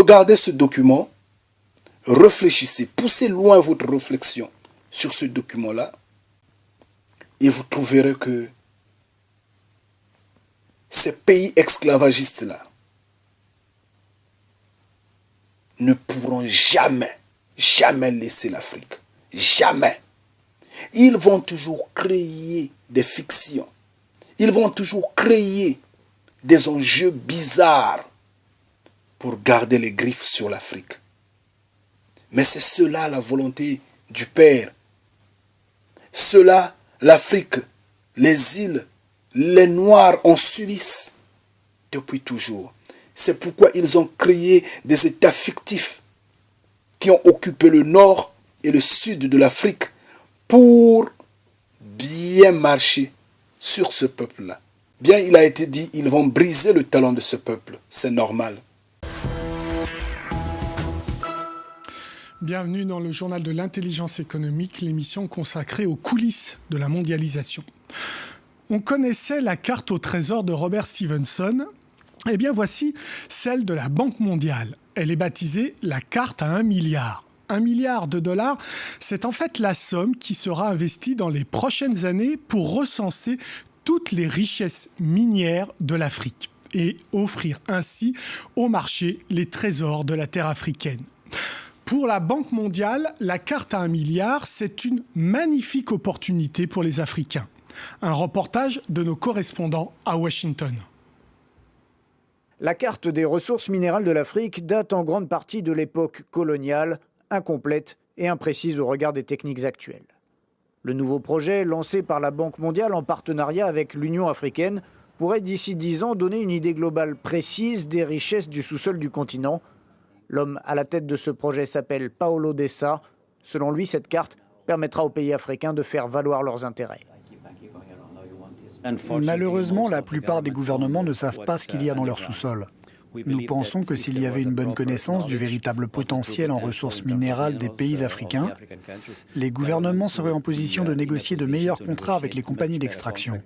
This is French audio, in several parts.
Regardez ce document, réfléchissez, poussez loin votre réflexion sur ce document-là et vous trouverez que ces pays esclavagistes-là ne pourront jamais, jamais laisser l'Afrique. Jamais. Ils vont toujours créer des fictions. Ils vont toujours créer des enjeux bizarres pour garder les griffes sur l'Afrique. Mais c'est cela la volonté du Père. Cela, l'Afrique, les îles, les Noirs en subissent depuis toujours. C'est pourquoi ils ont créé des États fictifs qui ont occupé le nord et le sud de l'Afrique pour bien marcher sur ce peuple-là. Bien, il a été dit, ils vont briser le talon de ce peuple. C'est normal. Bienvenue dans le journal de l'intelligence économique, l'émission consacrée aux coulisses de la mondialisation. On connaissait la carte au trésor de Robert Stevenson. Eh bien, voici celle de la Banque mondiale. Elle est baptisée la carte à 1 milliard. 1 milliard de dollars, c'est en fait la somme qui sera investie dans les prochaines années pour recenser toutes les richesses minières de l'Afrique et offrir ainsi au marché les trésors de la terre africaine. Pour la Banque mondiale, la carte à 1 milliard, c'est une magnifique opportunité pour les Africains. Un reportage de nos correspondants à Washington. La carte des ressources minérales de l'Afrique date en grande partie de l'époque coloniale, incomplète et imprécise au regard des techniques actuelles. Le nouveau projet, lancé par la Banque mondiale en partenariat avec l'Union africaine, pourrait d'ici 10 ans donner une idée globale précise des richesses du sous-sol du continent. L'homme à la tête de ce projet s'appelle Paolo Dessa. Selon lui, cette carte permettra aux pays africains de faire valoir leurs intérêts. Malheureusement, la plupart des gouvernements ne savent pas ce qu'il y a dans leur sous-sol. Nous pensons que s'il y avait une bonne connaissance du véritable potentiel en ressources minérales des pays africains, les gouvernements seraient en position de négocier de meilleurs contrats avec les compagnies d'extraction.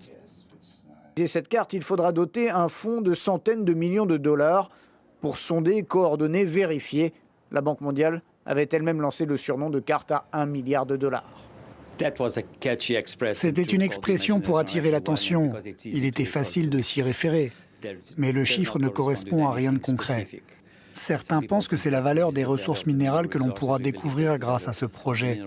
Et cette carte, il faudra doter un fonds de centaines de millions de dollars pour sonder, coordonner, vérifier. La Banque mondiale avait elle-même lancé le surnom de carte à 1 milliard de dollars. C'était une expression pour attirer l'attention. Il était facile de s'y référer. Mais le chiffre ne correspond à rien de concret. Certains pensent que c'est la valeur des ressources minérales que l'on pourra découvrir grâce à ce projet.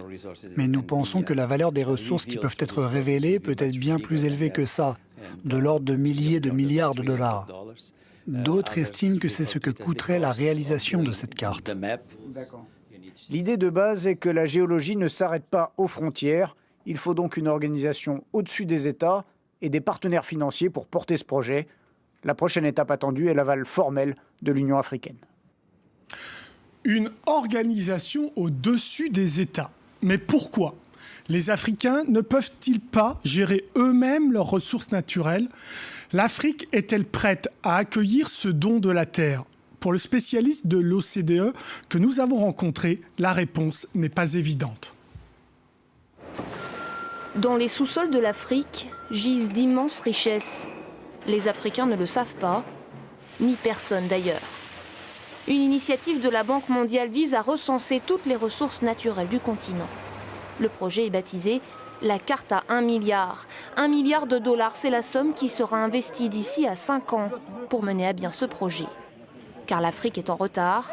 Mais nous pensons que la valeur des ressources qui peuvent être révélées peut être bien plus élevée que ça, de l'ordre de milliers de milliards de dollars. D'autres estiment que c'est ce que coûterait la réalisation de cette carte. L'idée de base est que la géologie ne s'arrête pas aux frontières. Il faut donc une organisation au-dessus des États et des partenaires financiers pour porter ce projet. La prochaine étape attendue est l'aval formel de l'Union africaine. Une organisation au-dessus des États. Mais pourquoi ? Les Africains ne peuvent-ils pas gérer eux-mêmes leurs ressources naturelles ? L'Afrique est-elle prête à accueillir ce don de la terre ? Pour le spécialiste de l'OCDE que nous avons rencontré, la réponse n'est pas évidente. Dans les sous-sols de l'Afrique gisent d'immenses richesses. Les Africains ne le savent pas, ni personne d'ailleurs. Une initiative de la Banque mondiale vise à recenser toutes les ressources naturelles du continent. Le projet est baptisé la carte à 1 milliard. 1 milliard de dollars, c'est la somme qui sera investie d'ici à 5 ans pour mener à bien ce projet. Car l'Afrique est en retard.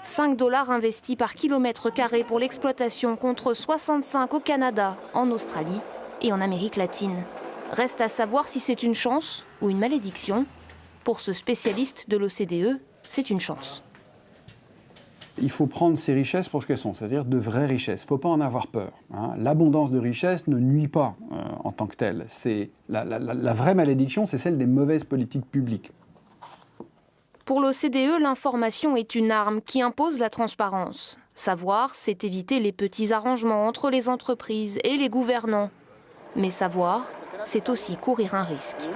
5 $ investis par kilomètre carré pour l'exploitation contre 65 au Canada, en Australie et en Amérique latine. Reste à savoir si c'est une chance ou une malédiction. Pour ce spécialiste de l'OCDE, c'est une chance. Il faut prendre ces richesses pour ce qu'elles sont, c'est-à-dire de vraies richesses. Il ne faut pas en avoir peur. L'abondance de richesses ne nuit pas en tant que telle. La vraie malédiction, c'est celle des mauvaises politiques publiques. Pour l'OCDE, l'information est une arme qui impose la transparence. Savoir, c'est éviter les petits arrangements entre les entreprises et les gouvernants. Mais savoir, c'est aussi courir un risque.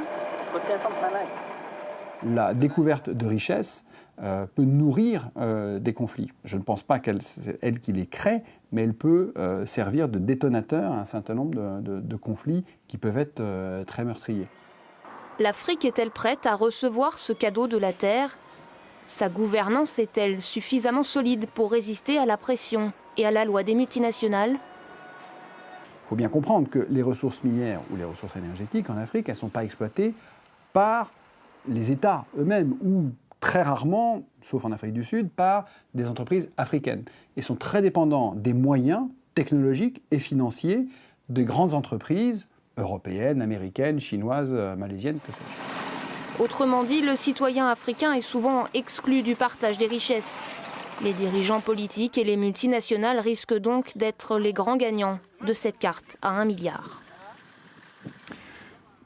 La découverte de richesses peut nourrir des conflits. Je ne pense pas c'est elle qui les crée, mais elle peut servir de détonateur à un certain nombre de conflits qui peuvent être très meurtriers. L'Afrique est-elle prête à recevoir ce cadeau de la Terre ? Sa gouvernance est-elle suffisamment solide pour résister à la pression et à la loi des multinationales ? Il faut bien comprendre que les ressources minières ou les ressources énergétiques en Afrique, elles ne sont pas exploitées par les États eux-mêmes ou très rarement, sauf en Afrique du Sud, par des entreprises africaines. Ils sont très dépendants des moyens technologiques et financiers de grandes entreprises européennes, américaines, chinoises, malaisiennes, que sais-je. Autrement dit, le citoyen africain est souvent exclu du partage des richesses. Les dirigeants politiques et les multinationales risquent donc d'être les grands gagnants de cette carte à 1 milliard.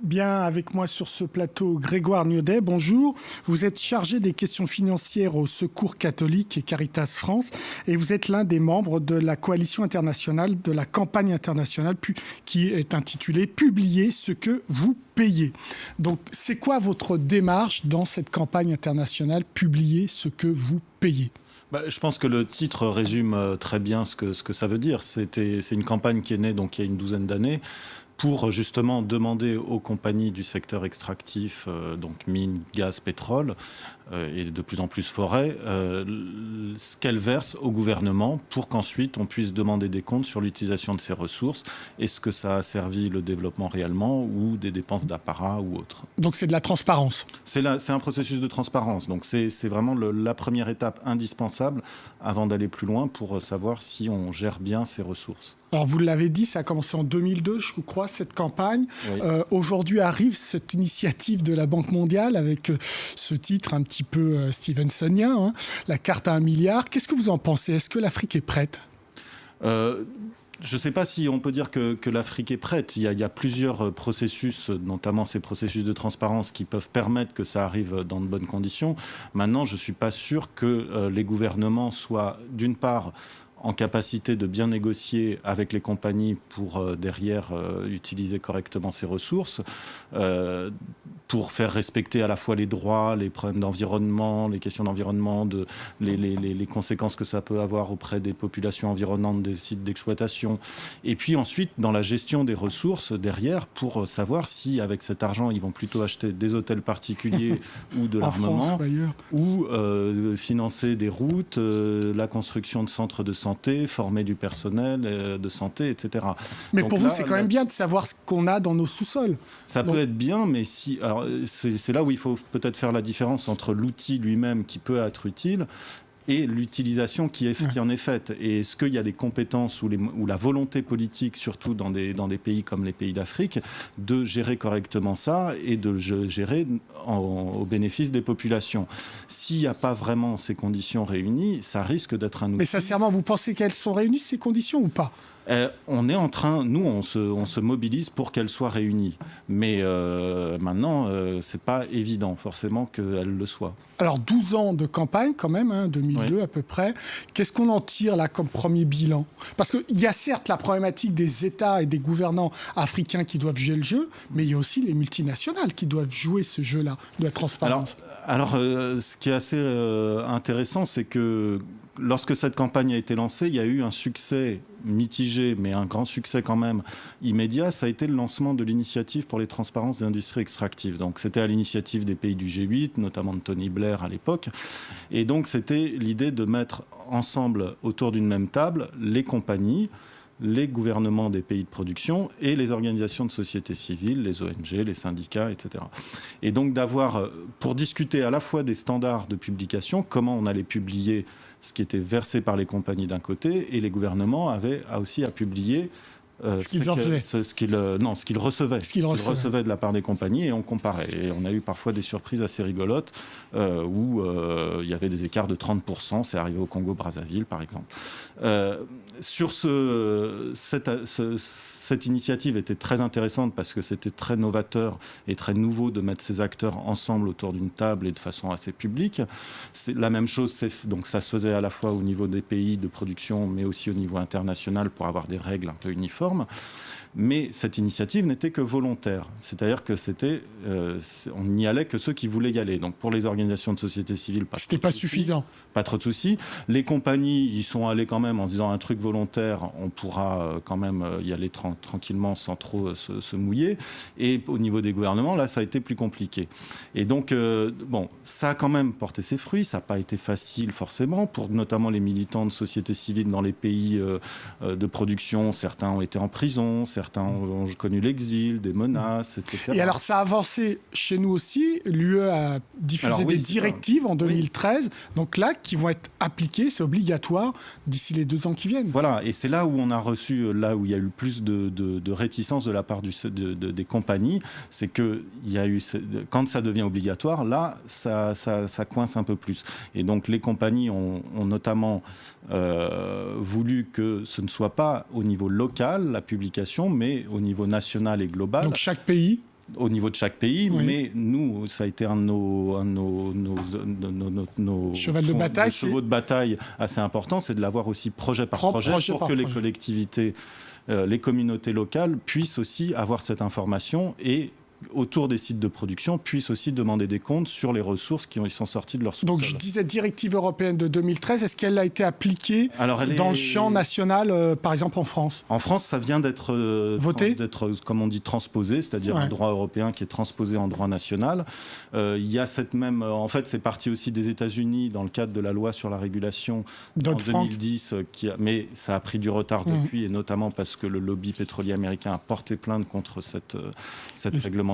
Bien, avec moi sur ce plateau, Grégoire Niodet, bonjour. Vous êtes chargé des questions financières au Secours catholique et Caritas France et vous êtes l'un des membres de la coalition internationale, de la campagne internationale qui est intitulée « Publiez ce que vous payez ». Donc, c'est quoi votre démarche dans cette campagne internationale « Publiez ce que vous payez » ? Je pense que le titre résume très bien ce que ça veut dire. C'est une campagne qui est née donc, il y a une douzaine d'années pour justement demander aux compagnies du secteur extractif, donc mines, gaz, pétrole et de plus en plus forêt, ce qu'elles versent au gouvernement pour qu'ensuite on puisse demander des comptes sur l'utilisation de ces ressources. Est-ce que ça a servi le développement réellement ou des dépenses d'apparat ou autre. Donc c'est de la transparence. C'est un processus de transparence. Donc c'est vraiment la première étape indispensable avant d'aller plus loin pour savoir si on gère bien ces ressources. Alors vous l'avez dit, ça a commencé en 2002, je crois, cette campagne. Oui. Aujourd'hui arrive cette initiative de la Banque mondiale avec ce titre un petit peu stevensonien, hein, la carte à 1 milliard. Qu'est-ce que vous en pensez ? Est-ce que l'Afrique est prête ? Je ne sais pas si on peut dire que l'Afrique est prête. Il y a plusieurs processus, notamment ces processus de transparence qui peuvent permettre que ça arrive dans de bonnes conditions. Maintenant, je ne suis pas sûr que les gouvernements soient, d'une part, en capacité de bien négocier avec les compagnies pour derrière utiliser correctement ces ressources, pour faire respecter à la fois les droits, les problèmes d'environnement, les questions d'environnement, les conséquences que ça peut avoir auprès des populations environnantes des sites d'exploitation. Et puis ensuite, dans la gestion des ressources derrière, pour savoir si avec cet argent, ils vont plutôt acheter des hôtels particuliers ou de l'armement, ou financer des routes, la construction de centres de santé, former du personnel de santé, etc. Mais donc pour vous, c'est quand même bien de savoir ce qu'on a dans nos sous-sols. Ça peut être bien, mais alors, c'est là où il faut peut-être faire la différence entre l'outil lui-même qui peut être utile et l'utilisation qui en est faite. Et est-ce qu'il y a les compétences ou la volonté politique, surtout dans des pays comme les pays d'Afrique, de gérer correctement ça et de gérer au bénéfice des populations. S'il n'y a pas vraiment ces conditions réunies, ça risque d'être un outil... Mais sincèrement, vous pensez qu'elles sont réunies, ces conditions, ou pas ? On est en train, nous, on se mobilise pour qu'elles soient réunies. Mais maintenant, c'est pas évident, forcément, qu'elles le soient. Alors, 12 ans de campagne, quand même, hein, 2002 oui. À peu près. Qu'est-ce qu'on en tire, là, comme premier bilan ? Parce qu'il y a certes la problématique des États et des gouvernants africains qui doivent jouer le jeu, mais il y a aussi les multinationales qui doivent jouer ce jeu-là de la transparence. Alors ce qui est assez intéressant, c'est que lorsque cette campagne a été lancée, il y a eu un succès mitigé, mais un grand succès quand même immédiat. Ça a été le lancement de l'initiative pour les transparences des industries extractives. Donc c'était à l'initiative des pays du G8, notamment de Tony Blair à l'époque. Et donc c'était l'idée de mettre ensemble autour d'une même table les compagnies, les gouvernements des pays de production et les organisations de société civile, les ONG, les syndicats, etc. Et donc d'avoir, pour discuter à la fois des standards de publication, comment on allait publier ce qui était versé par les compagnies d'un côté, et les gouvernements avaient aussi à publier ce qu'ils recevaient de la part des compagnies, et on comparait. Et on a eu parfois des surprises assez rigolotes où il y avait des écarts de 30%. C'est arrivé au Congo-Brazzaville, par exemple. Sur cette initiative était très intéressante parce que c'était très novateur et très nouveau de mettre ces acteurs ensemble autour d'une table et de façon assez publique. C'est la même chose, donc ça se faisait à la fois au niveau des pays de production, mais aussi au niveau international pour avoir des règles un peu uniformes. Mais cette initiative n'était que volontaire. C'est-à-dire que on n'y allait que ceux qui voulaient y aller. Donc pour les organisations de société civile, c'était pas suffisant. Pas trop de soucis. Les compagnies y sont allées quand même en disant un truc volontaire, on pourra quand même y aller tranquillement sans trop se mouiller. Et au niveau des gouvernements, là, ça a été plus compliqué. Et donc, ça a quand même porté ses fruits. Ça n'a pas été facile forcément pour notamment les militants de société civile dans les pays de production. Certains ont été en prison, certains ont connu l'exil, des menaces, etc. Et alors, ça a avancé chez nous aussi. L'UE a diffusé des directives en 2013, donc là, qui vont être appliquées, c'est obligatoire, d'ici les 2 ans qui viennent. Voilà, et c'est là où on a reçu, là où il y a eu plus de réticence de la part des compagnies, c'est que quand ça devient obligatoire, là, ça coince un peu plus. Et donc, les compagnies ont notamment voulu que ce ne soit pas au niveau local, la publication, mais au niveau national et global. Donc, chaque pays au niveau de chaque pays, oui. Mais nous, ça a été un de nos chevaux de bataille assez important, c'est de l'avoir aussi projet par projet pour que les collectivités, les communautés locales puissent aussi avoir cette information et autour des sites de production, puissent aussi demander des comptes sur les ressources qui sont sorties de leur sous-sol. Donc je disais directive européenne de 2013, est-ce qu'elle a été appliquée dans le champ national, par exemple en France ? En France, ça vient d'être voté, comme on dit, transposé, c'est-à-dire un droit européen qui est transposé en droit national. Il y a cette même... En fait, c'est parti aussi des États-Unis dans le cadre de la loi sur la régulation en 2010, mais ça a pris du retard depuis, et notamment parce que le lobby pétrolier américain a porté plainte contre cette réglementation.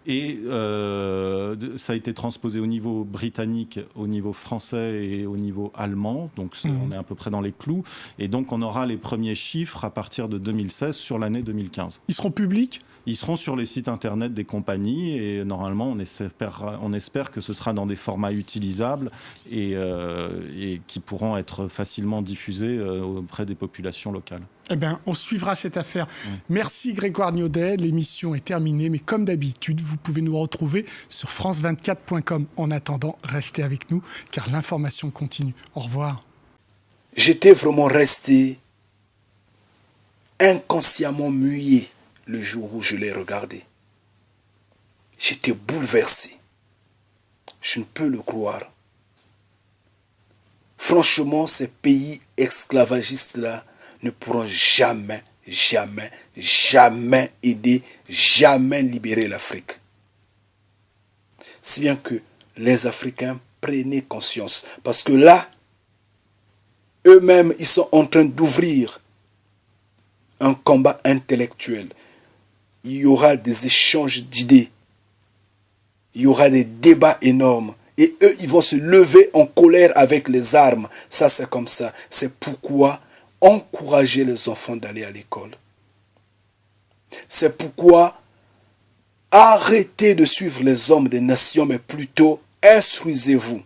Et ça a été transposé au niveau britannique, au niveau français et au niveau allemand. Donc on est à peu près dans les clous. Et donc on aura les premiers chiffres à partir de 2016 sur l'année 2015. Ils seront publics ? Ils seront sur les sites internet des compagnies et normalement on espère que ce sera dans des formats utilisables et qui pourront être facilement diffusés auprès des populations locales. Eh bien, on suivra cette affaire. Merci Grégoire Niaudet. L'émission est terminée, mais comme d'habitude, vous pouvez nous retrouver sur france24.com. En attendant, restez avec nous, car l'information continue. Au revoir. J'étais vraiment resté inconsciemment muet le jour où je l'ai regardé. J'étais bouleversé. Je ne peux le croire. Franchement, ces pays esclavagistes-là ne pourront jamais aider, jamais libérer l'Afrique. Si bien que les Africains prenaient conscience. Parce que là, eux-mêmes, ils sont en train d'ouvrir un combat intellectuel. Il y aura des échanges d'idées. Il y aura des débats énormes. Et eux, ils vont se lever en colère avec les armes. Ça, c'est comme ça. C'est pourquoi encourager les enfants d'aller à l'école. C'est pourquoi arrêtez de suivre les hommes des nations, mais plutôt instruisez-vous.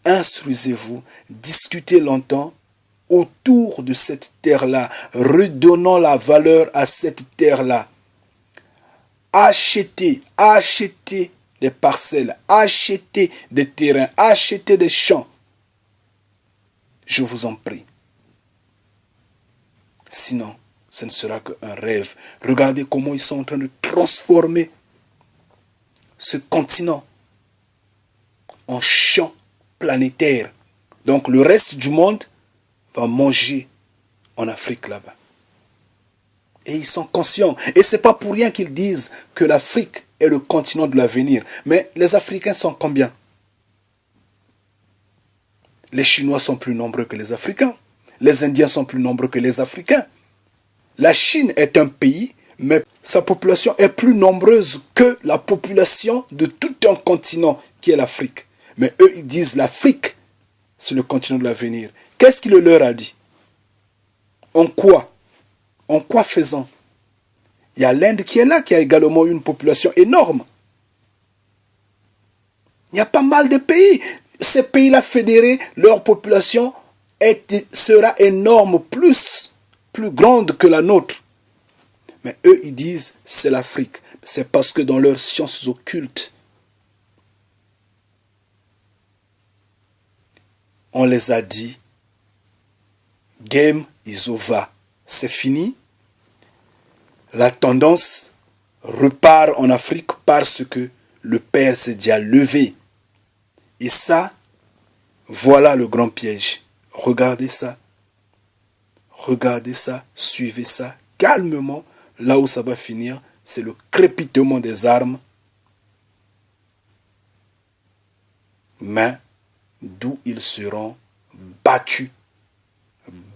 Instruisez-vous, discutez longtemps autour de cette terre-là, redonnant la valeur à cette terre-là. Achetez des parcelles, achetez des terrains, achetez des champs. Je vous en prie. Sinon, ce ne sera qu'un rêve. Regardez comment ils sont en train de transformer ce continent en champ planétaire. Donc le reste du monde va manger en Afrique là-bas. Et ils sont conscients. Et ce n'est pas pour rien qu'ils disent que l'Afrique est le continent de l'avenir. Mais les Africains sont combien ? Les Chinois sont plus nombreux que les Africains. Les Indiens sont plus nombreux que les Africains. La Chine est un pays, mais sa population est plus nombreuse que la population de tout un continent qui est l'Afrique. Mais eux, ils disent l'Afrique, c'est le continent de l'avenir. Qu'est-ce qu'il leur a dit ? En quoi faisant ? Il y a l'Inde qui est là, qui a également une population énorme. Il y a pas mal de pays. Ces pays-là fédérés, leur population sera énorme, plus grande que la nôtre. Mais eux, ils disent, c'est l'Afrique. C'est parce que dans leurs sciences occultes, on les a dit, game is over. C'est fini. la tendance repart en Afrique parce que le père s'est déjà levé. Et ça, voilà le grand piège. Regardez ça. Regardez ça, suivez ça calmement. Là où ça va finir, c'est le crépitement des armes. Mais d'où ils seront battus.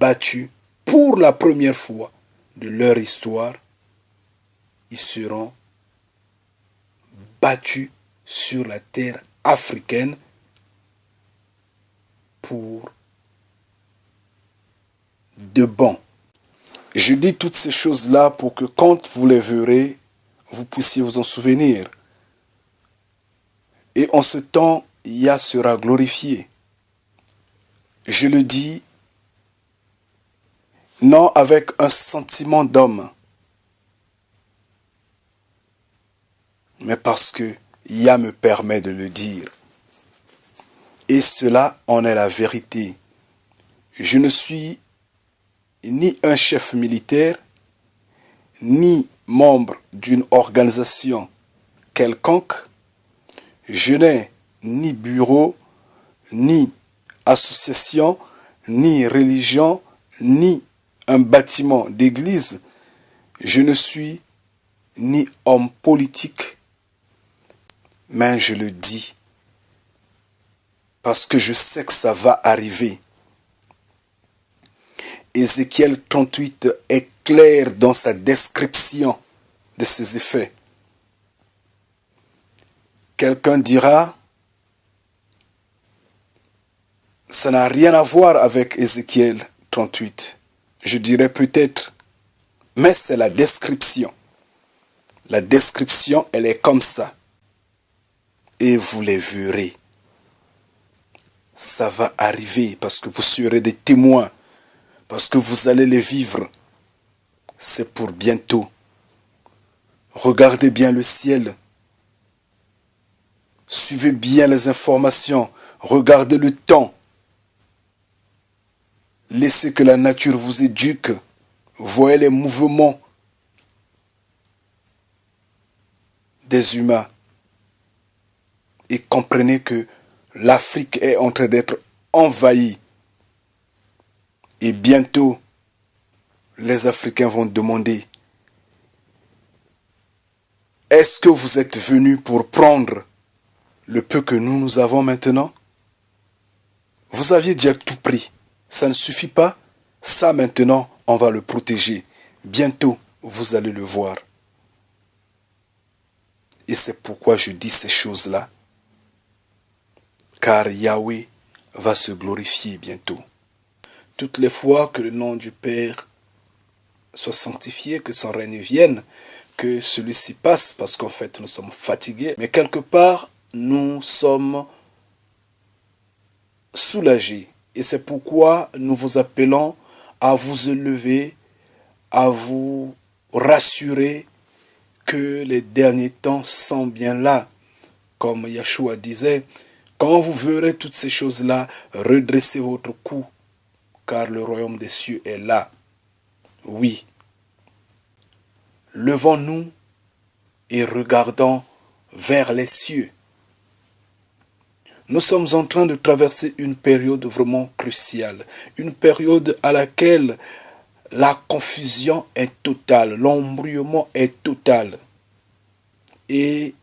Battus pour la première fois de leur histoire. Ils seront battus sur la terre africaine pour de bon. Je dis toutes ces choses-là pour que quand vous les verrez, vous puissiez vous en souvenir. Et en ce temps, Yah sera glorifié. Je le dis non avec un sentiment d'homme, mais parce que Yah me permet de le dire. Et cela en est la vérité. Je ne suis ni un chef militaire, ni membre d'une organisation quelconque. Je n'ai ni bureau, ni association, ni religion, ni un bâtiment d'église. Je ne suis ni homme politique, mais je le dis parce que je sais que ça va arriver. Ézéchiel 38 est clair dans sa description de ces effets. Quelqu'un dira, ça n'a rien à voir avec Ézéchiel 38. Je dirais peut-être, mais c'est la description. La description, elle est comme ça. Et vous les verrez. Ça va arriver parce que vous serez des témoins. Parce que vous allez les vivre. C'est pour bientôt. Regardez bien le ciel. Suivez bien les informations. Regardez le temps. Laissez que la nature vous éduque. Voyez les mouvements des humains. Et comprenez que l'Afrique est en train d'être envahie. Et bientôt, les Africains vont demander, est-ce que vous êtes venus pour prendre le peu que nous avons maintenant? Vous aviez déjà tout pris. Ça ne suffit pas. Ça maintenant, on va le protéger. Bientôt, vous allez le voir. Et c'est pourquoi je dis ces choses-là. Car Yahweh va se glorifier bientôt. Toutes les fois que le nom du Père soit sanctifié, que son règne vienne, que celui-ci passe, parce qu'en fait nous sommes fatigués, mais quelque part nous sommes soulagés. Et c'est pourquoi nous vous appelons à vous élever, à vous rassurer que les derniers temps sont bien là. Comme Yeshua disait, quand vous verrez toutes ces choses-là, redressez votre cou, car le royaume des cieux est là. Oui. Levons-nous et regardons vers les cieux. Nous sommes en train de traverser une période vraiment cruciale, une période à laquelle la confusion est totale, l'embrouillement est total. Et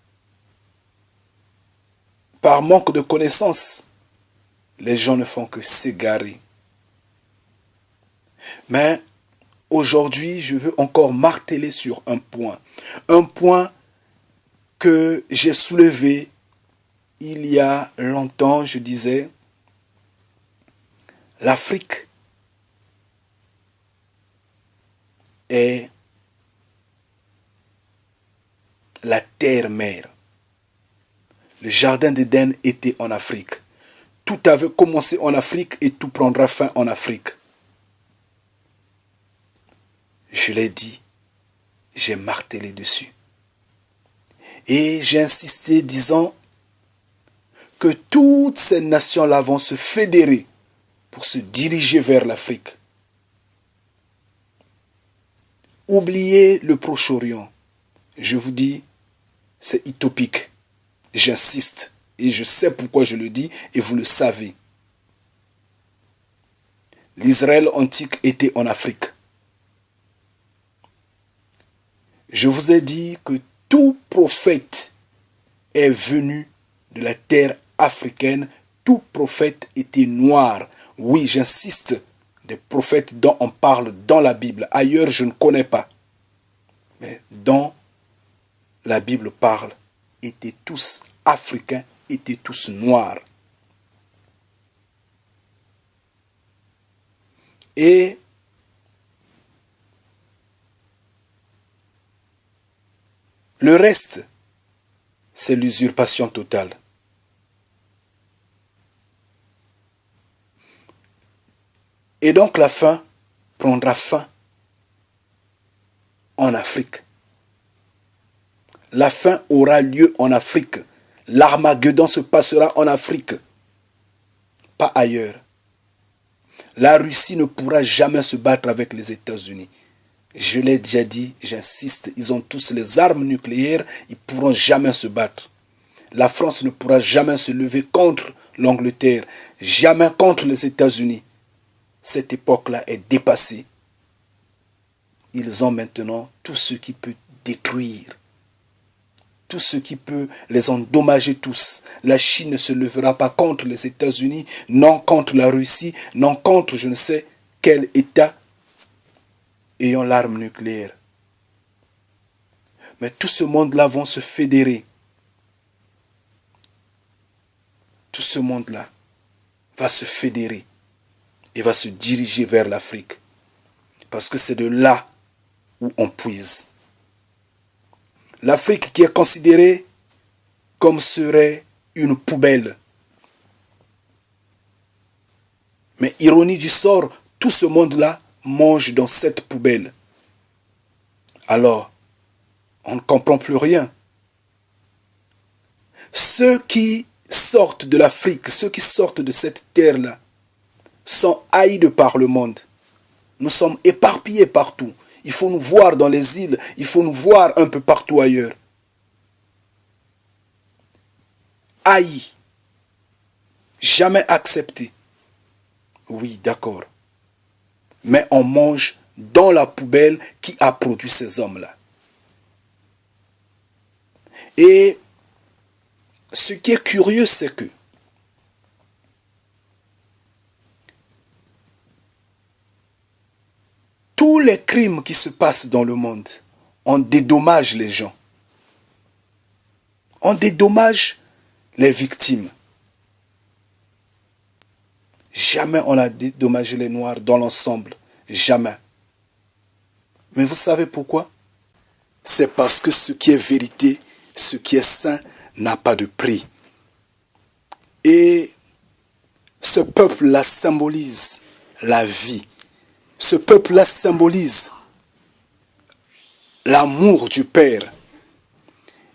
par manque de connaissances, les gens ne font que s'égarer. Mais aujourd'hui, je veux encore marteler sur un point que j'ai soulevé il y a longtemps. Je disais, l'Afrique est la terre-mère. Le jardin d'Éden était en Afrique. Tout avait commencé en Afrique et tout prendra fin en Afrique. Je l'ai dit, j'ai martelé dessus. Et j'ai insisté disant que toutes ces nations-là vont se fédérer pour se diriger vers l'Afrique. oubliez le Proche-Orient. Je vous dis, c'est utopique. J'insiste. Et je sais pourquoi je le dis, et vous le savez. L'Israël antique était en Afrique. Je vous ai dit que tout prophète est venu de la terre africaine. Tout prophète était noir. Oui, j'insiste, des prophètes dont on parle dans la Bible. Ailleurs, je ne connais pas. Mais dans la Bible parle, étaient tous africains, étaient tous noirs. Et le reste, c'est l'usurpation totale. Et donc la fin prendra fin en Afrique. La fin aura lieu en Afrique. L'Armageddon se passera en Afrique, pas ailleurs. La Russie ne pourra jamais se battre avec les États-Unis. Je l'ai déjà dit, j'insiste, ils ont tous les armes nucléaires, ils ne pourront jamais se battre. La France ne pourra jamais se lever contre l'Angleterre, jamais contre les États-Unis. Cette époque-là est dépassée. Ils ont maintenant tout ce qui peut détruire, tout ce qui peut les endommager tous. La Chine ne se levera pas contre les États-Unis, non contre la Russie, non contre je ne sais quel État ayant l'arme nucléaire. Mais tout ce monde-là va se fédérer. Tout ce monde-là va se fédérer et va se diriger vers l'Afrique. Parce que c'est de là où on puise. L'Afrique qui est considérée comme serait une poubelle. Mais ironie du sort, tout ce monde-là mange dans cette poubelle. Alors, on ne comprend plus rien. Ceux qui sortent de l'Afrique, ceux qui sortent de cette terre-là, sont haïs de par le monde. Nous sommes éparpillés partout. Il faut nous voir dans les îles, il faut nous voir un peu partout ailleurs. Haïs. Jamais accepté. Oui, d'accord. Mais on mange dans la poubelle qui a produit ces hommes-là. Et ce qui est curieux, c'est que tous les crimes qui se passent dans le monde, on dédommage les gens. On dédommage les victimes. Jamais on a dédommagé les Noirs dans l'ensemble. Jamais. Mais vous savez pourquoi? C'est parce que ce qui est vérité, ce qui est saint, n'a pas de prix. Et ce peuple-là symbolise la vie. Ce peuple-là symbolise l'amour du Père.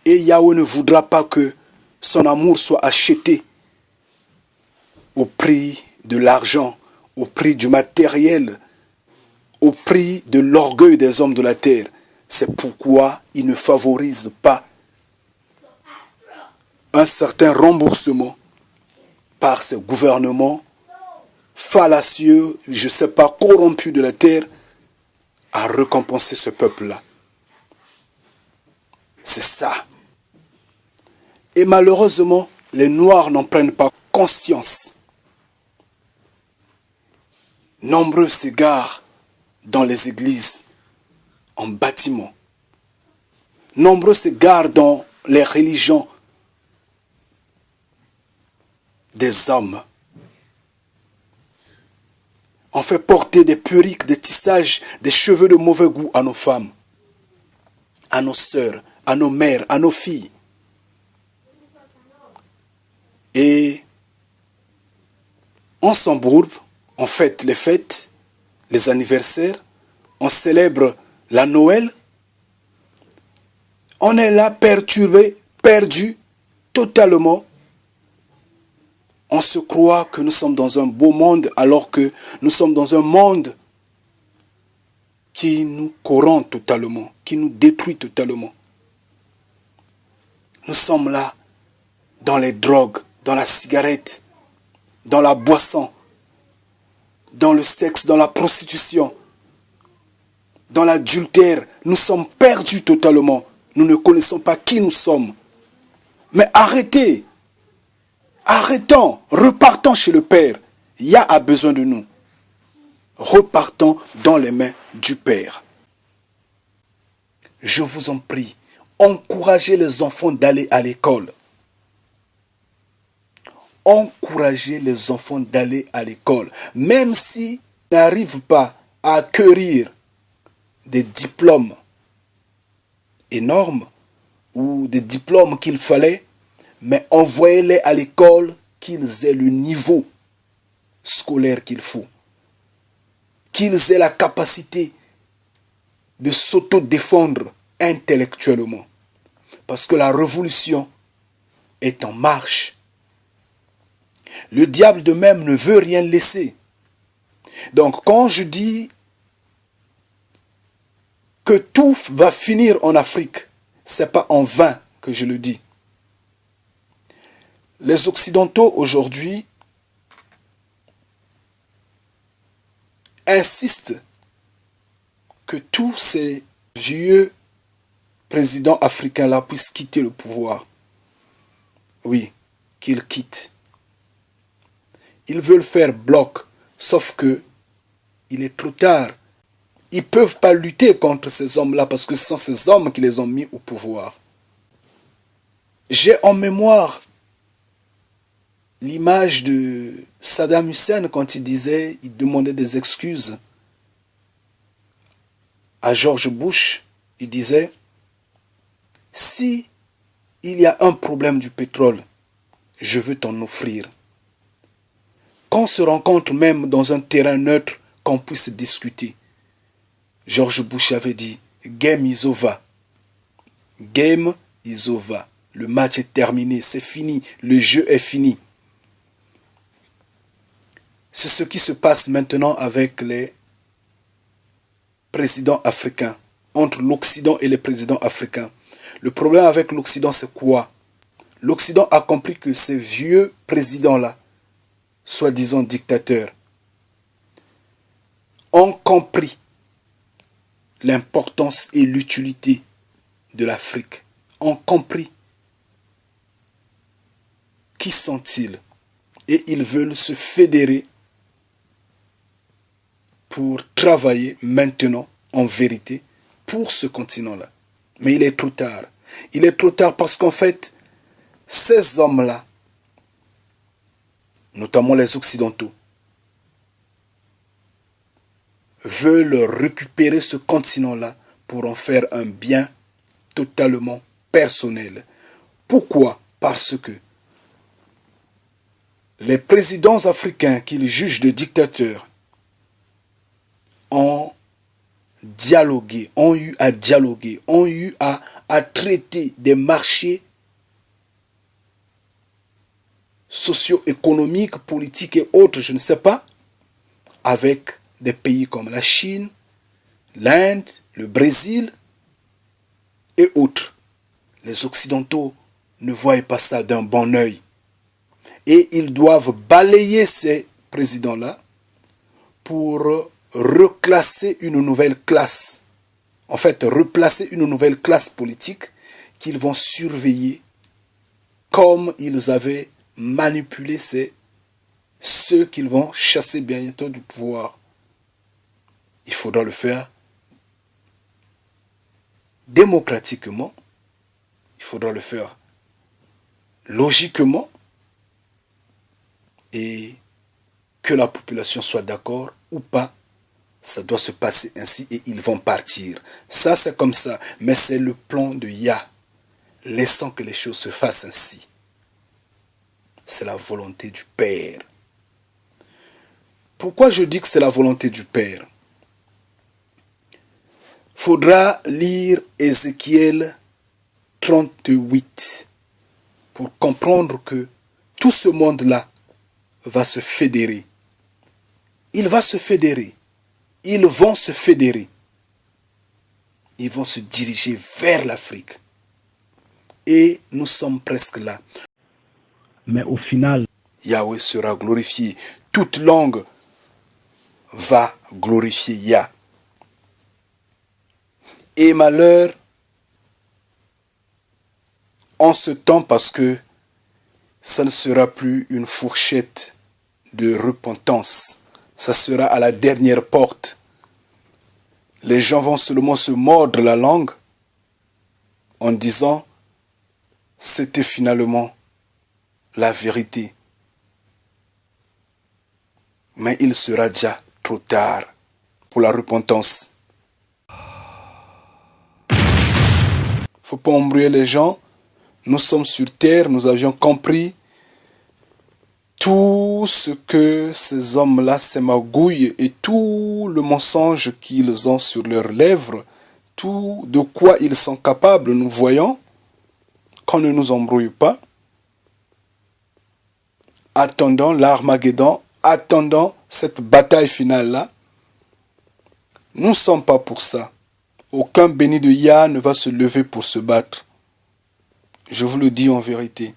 Et Yahweh ne voudra pas que son amour soit acheté au prix de l'argent, au prix du matériel, au prix de l'orgueil des hommes de la terre. C'est pourquoi il ne favorise pas un certain remboursement par ces gouvernements fallacieux, je ne sais pas, corrompus de la terre, à récompenser ce peuple-là. C'est ça. Et malheureusement, les Noirs n'en prennent pas conscience. Nombreux s'égarent dans les églises, en bâtiments. Nombreux s'égarent dans les religions des hommes. On fait porter des perruques, des tissages, des cheveux de mauvais goût à nos femmes, à nos sœurs, à nos mères, à nos filles. Et on s'embourbe, on fête les fêtes, les anniversaires, on célèbre la Noël. On est là perturbé, perdu, totalement. On se croit que nous sommes dans un beau monde alors que nous sommes dans un monde qui nous corrompt totalement, qui nous détruit totalement. Nous sommes là, dans les drogues, dans la cigarette, dans la boisson, dans le sexe, dans la prostitution, dans l'adultère. Nous sommes perdus totalement. Nous ne connaissons pas qui nous sommes. Mais arrêtez. Arrêtons. Repartons chez le Père. Yah a besoin de nous. Repartons dans les mains du Père. Je vous en prie, encouragez les enfants d'aller à l'école. Encouragez les enfants d'aller à l'école. Même s'ils n'arrivent pas à acquérir des diplômes énormes ou des diplômes qu'il fallait, mais envoyez-les à l'école qu'ils aient le niveau scolaire qu'il faut. Qu'ils aient la capacité de s'auto-défendre intellectuellement. Parce que la révolution est en marche. Le diable de même ne veut rien laisser. Donc quand je dis que tout va finir en Afrique, ce n'est pas en vain que je le dis. Les Occidentaux aujourd'hui insistent que tous ces vieux présidents africains-là puissent quitter le pouvoir. Oui, qu'ils quittent. Ils veulent faire bloc, sauf que il est trop tard. Ils ne peuvent pas lutter contre ces hommes-là parce que ce sont ces hommes qui les ont mis au pouvoir. J'ai en mémoire l'image de Saddam Hussein quand il demandait des excuses à George Bush. Il disait, si il y a un problème du pétrole, je veux t'en offrir. Qu'on se rencontre même dans un terrain neutre, qu'on puisse discuter. George Bush avait dit, game is over. Game is over. Le match est terminé, c'est fini, le jeu est fini. C'est ce qui se passe maintenant avec les présidents africains, entre l'Occident et les présidents africains. Le problème avec l'Occident, c'est quoi? L'Occident a compris que ces vieux présidents-là, soi-disant dictateurs, ont compris l'importance et l'utilité de l'Afrique. Ont compris qui sont-ils et ils veulent se fédérer pour travailler maintenant, en vérité, pour ce continent-là. Mais il est trop tard. Il est trop tard parce qu'en fait, ces hommes-là, notamment les Occidentaux, veulent récupérer ce continent-là pour en faire un bien totalement personnel. Pourquoi? Parce que les présidents africains qu'ils jugent de dictateurs ont dialogué, ont eu à dialoguer, ont eu à traiter des marchés socio-économiques, politiques et autres, je ne sais pas, avec des pays comme la Chine, l'Inde, le Brésil et autres. Les Occidentaux ne voient pas ça d'un bon œil. Et ils doivent balayer ces présidents-là pour reclasser une nouvelle classe. En fait, replacer une nouvelle classe politique qu'ils vont surveiller comme ils avaient manipulé ceux qu'ils vont chasser bientôt du pouvoir. Il faudra le faire démocratiquement, il faudra le faire logiquement et que la population soit d'accord ou pas, ça doit se passer ainsi et ils vont partir. Ça, c'est comme ça, mais c'est le plan de Yah. Laissons que les choses se fassent ainsi. C'est la volonté du Père. Pourquoi je dis que c'est la volonté du Père? Faudra lire Ézéchiel 38 pour comprendre que tout ce monde-là va se fédérer. Il va se fédérer. Ils vont se fédérer. ils vont se diriger vers l'Afrique. Et nous sommes presque là. Mais au final, Yahweh sera glorifié. Toute langue va glorifier Yah. Et malheur en ce temps, parce que ça ne sera plus une fourchette de repentance. Ça sera à la dernière porte. Les gens vont seulement se mordre la langue en disant c'était finalement la vérité. Mais il sera déjà trop tard pour la repentance. Faut pas embrouiller les gens. Nous sommes sur terre, nous avions compris tout ce que ces hommes-là s'émagouillent et tout le mensonge qu'ils ont sur leurs lèvres, tout de quoi ils sont capables, nous voyons, qu'on ne nous embrouille pas. Attendons l'Armageddon, attendons cette bataille finale-là. Nous ne sommes pas pour ça. Aucun béni de Yah ne va se lever pour se battre. Je vous le dis en vérité.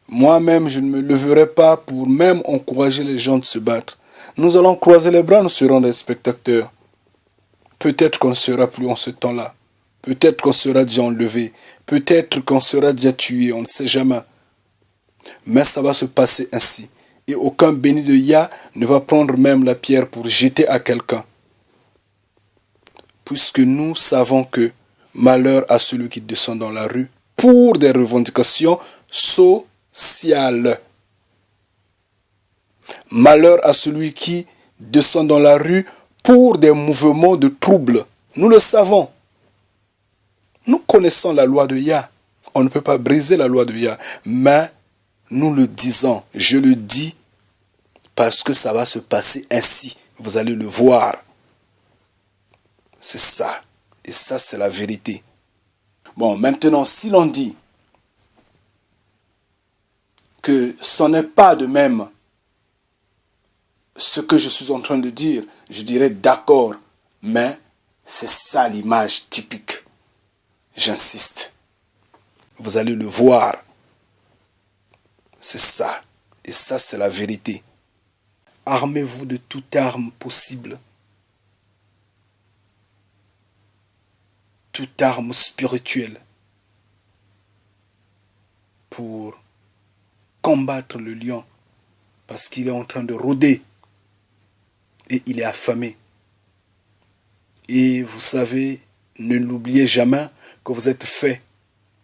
Moi-même, je ne me leverai pas pour même encourager les gens de se battre. Nous allons croiser les bras, nous serons des spectateurs. Peut-être qu'on ne sera plus en ce temps-là. Peut-être qu'on sera déjà enlevé. Peut-être qu'on sera déjà tué, on ne sait jamais. Mais ça va se passer ainsi. Et aucun béni de Yah ne va prendre même la pierre pour jeter à quelqu'un. Puisque nous savons que malheur à celui qui descend dans la rue pour des revendications sociales. Malheur à celui qui descend dans la rue pour des mouvements de troubles. Nous le savons. Nous connaissons la loi de Yah. On ne peut pas briser la loi de Yah. Mais nous le disons. Je le dis parce que ça va se passer ainsi. Vous allez le voir. C'est ça. Et ça, c'est la vérité. Bon, maintenant, si l'on dit que ce n'est pas de même ce que je suis en train de dire, je dirais d'accord, mais c'est ça l'image typique. J'insiste. Vous allez le voir. C'est ça. Et ça, c'est la vérité. Armez-vous de toute arme possible. Toute arme spirituelle pour combattre le lion parce qu'il est en train de rôder et il est affamé. Et vous savez, ne l'oubliez jamais que vous êtes fait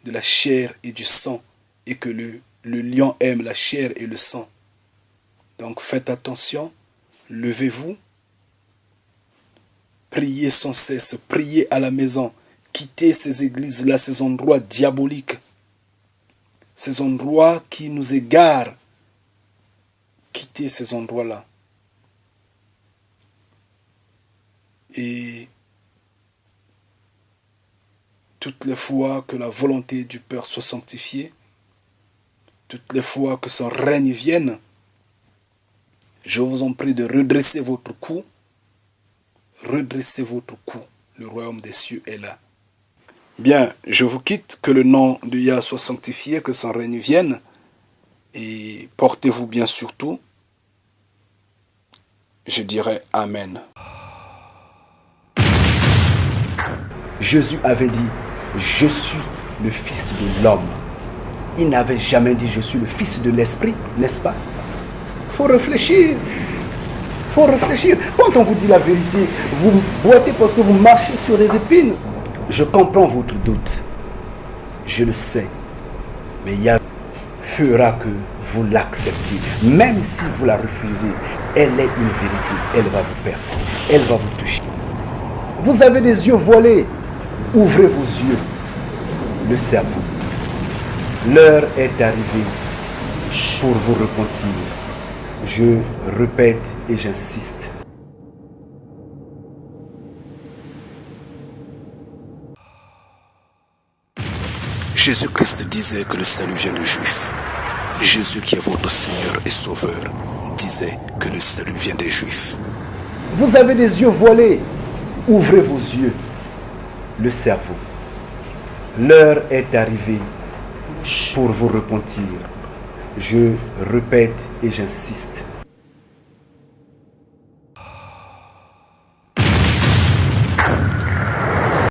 de la chair et du sang et que le lion aime la chair et le sang. Donc faites attention, levez-vous, priez sans cesse, priez à la maison. Quittez ces églises-là, ces endroits diaboliques, ces endroits qui nous égarent. Quittez ces endroits-là. Et toutes les fois que la volonté du Père soit sanctifiée, toutes les fois que son règne vienne, je vous en prie de redresser votre cou. Redressez votre cou. Le royaume des cieux est là. Bien, je vous quitte, que le nom de Yah soit sanctifié, que son règne vienne, et portez-vous bien surtout. Je dirais Amen. Jésus avait dit, je suis le Fils de l'homme. Il n'avait jamais dit, je suis le Fils de l'Esprit, n'est-ce pas? Il faut réfléchir. Faut réfléchir. Quand on vous dit la vérité, vous boitez parce que vous marchez sur des épines. Je comprends votre doute. Je le sais. Mais Yahweh fera que vous l'acceptez. Même si vous la refusez, elle est une vérité. Elle va vous percer. Elle va vous toucher. Vous avez des yeux voilés. Ouvrez vos yeux. Le cerveau. L'heure est arrivée pour vous repentir. Je répète et j'insiste. Jésus-Christ disait que le salut vient des Juifs. Jésus qui est votre Seigneur et Sauveur disait que le salut vient des Juifs. Vous avez des yeux voilés. Ouvrez vos yeux. le cerveau. L'heure est arrivée pour vous repentir. Je répète et j'insiste.